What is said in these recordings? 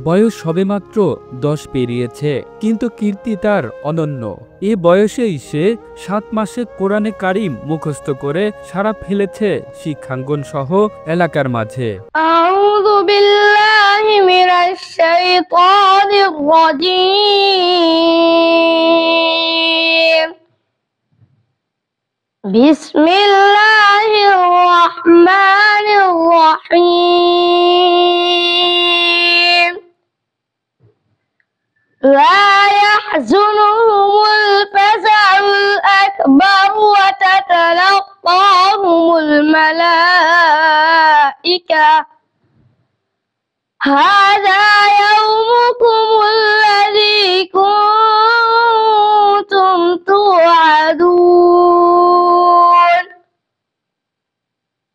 বয়স সবেমাত্র 10 পেরিয়েছে, কিন্তু কীর্তি তার অনন্য। এ বয়সেই সে 7 মাসে কোরআনে কারিম মুখস্থ করে সারা ফেলেছে শিক্ষাঙ্গন সহ এলাকার মাঝে। আউযু বিল্লাহি মিনাশ শাইতানির রাজীম। বিসমিল্লাহির রাহমানির রাহিম। লা ইয়াহযুনুহুমুল ফাযাউল আকবার ওয়া তাতালাক্কাহুমুল মালাইকা হাযা ইয়াউমুকুমুল্লাযী কুনতুম তুআদুন।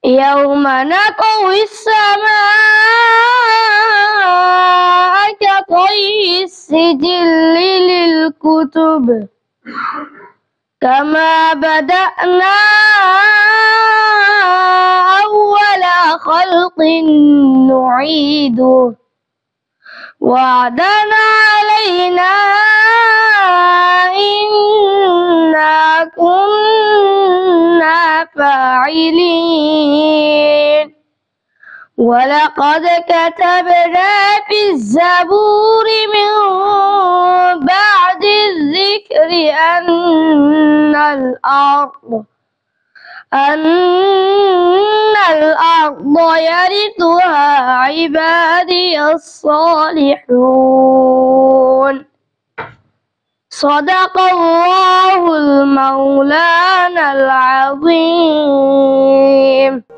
ইয়াওমা নাতউইস সামাআ কাতাইয়িস সিজিল্লি লিল কুতুব কামা বাদা'না আউওয়ালা খালকিন নুঈদুহু ওয়া'দান আলাইনা ইন্না কুন্না ফাইলিন। ওয়ালাকাদ কাতাবনা ফিজ জাবুরি মিন বা'দিয যিকরি আন্নাল আরদা ইয়ারিথুহা ইবাদিয়াস সালিহুন। সাদাকাল্লাহুল মাওলানাল আযীম।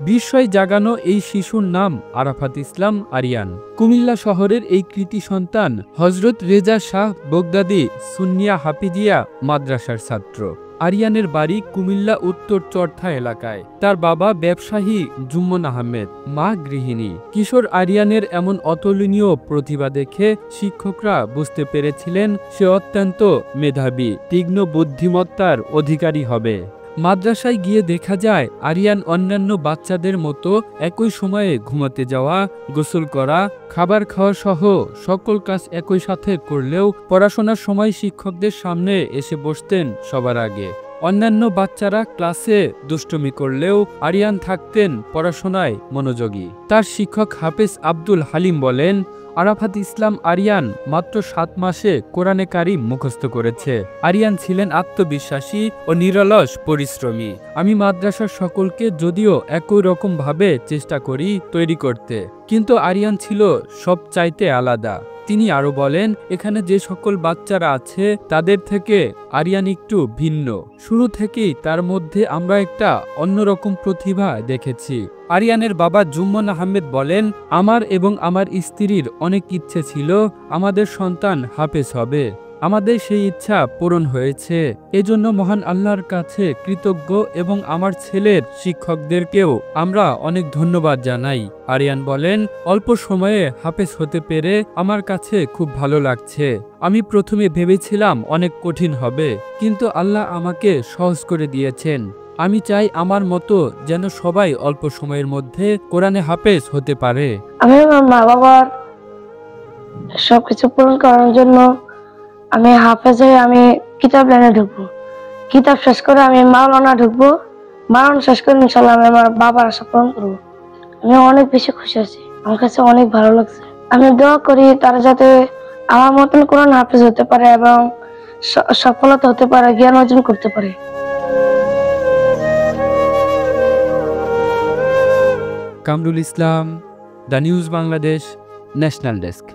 বিস্ময় জাগানো এই শিশুর নাম আরাফাত ইসলাম আরিয়ান। কুমিল্লা শহরের এই কৃতি সন্তান হযরত রেজা শাহ বগদাদী সুন্নিয়া হাফিজিয়া মাদ্রাসার ছাত্র। আরিয়ানের বাড়ি কুমিল্লা উত্তর চরথা এলাকায়। তার বাবা ব্যবসায়ী জুম্মন আহমেদ, মা গৃহিণী। কিশোর আরিয়ানের এমন অতুলনীয় প্রতিভা দেখে শিক্ষকরা বুঝতে পেরেছিলেন সে অত্যন্ত মেধাবী, তীক্ষ্ণ বুদ্ধিমত্তার অধিকারী হবে। মাদ্রাসায় গিয়ে দেখা যায় আরিয়ান অন্যান্য বাচ্চাদের মতো একই সময়ে ঘুমাতে যাওয়া, গোসল করা, খাবার খাওয়া সহ সকল কাজ একই সাথে করলেও পড়াশোনার সময় শিক্ষকদের সামনে এসে বসতেন সবার আগে। অন্যান্য বাচ্চারা ক্লাসে দুষ্টুমি করলেও আরিয়ান থাকতেন পড়াশোনায় মনোযোগী। তার শিক্ষক হাফেজ আব্দুল হালিম বলেন, আরাফাত ইসলাম আরিয়ান মাত্র 7 মাসে কোরআনে কারিম মুখস্থ করেছে। আরিয়ান ছিলেন আত্মবিশ্বাসী ও নিরলস পরিশ্রমী। আমি মাদ্রাসার সকলকে যদিও একই রকম ভাবে চেষ্টা করি তৈরি করতে, কিন্তু আরিয়ান ছিল সব চাইতে আলাদা। তিনি আরো বলেন, এখানে যে সকল বাচ্চারা আছে তাদের থেকে আরিয়ান একটু ভিন্ন। শুরু থেকেই তার মধ্যে আমরা একটা অন্যরকম প্রতিভা দেখেছি। আরিয়ানের বাবা জুম্মন আহমেদ বলেন, আমার এবং আমার স্ত্রীর অনেক ইচ্ছে ছিল আমাদের সন্তান হাফেজ হবে। আমাদের সেই ইচ্ছা পূরণ হয়েছে। এজন্য মহান আল্লাহর কাছে কৃতজ্ঞ এবং আমার ছেলের শিক্ষকদেরকেও আমরা অনেক ধন্যবাদ জানাই। আরিয়ান বলেন, অল্প সময়ে হাফেজ হতে পেরে আমার কাছে খুব ভালো লাগছে। আমি প্রথমে ভেবেছিলাম অনেক কঠিন হবে, কিন্তু আল্লাহ আমাকে সহজ করে দিয়েছেন। আমি চাই আমার মতো যেন সবাই অল্প সময়ের মধ্যে কোরআনে হাফেজ হতে পারে। আমি আমার মা বাবার সবকিছু পূরণ করার জন্য আমি হাফেজ হয়ে আমি কিতাব লাইনে ঢুকবো। কিতাব শেষ করে আমি মাওলানা ঢুকবো। মাওলানা শেষ করে ইনশাআল্লাহ আমি আমার বাবার আশা পূরণ করবো। আমি অনেক বেশি খুশি আছি, আমার কাছে অনেক ভালো লাগছে। আমি দোয়া করি তারা যাতে আমার মতন কোরআন হাফেজ হতে পারে এবং সফলতা হতে পারে, জ্ঞান অর্জন করতে পারে। Kamrul Islam, the news Bangladesh, national desk.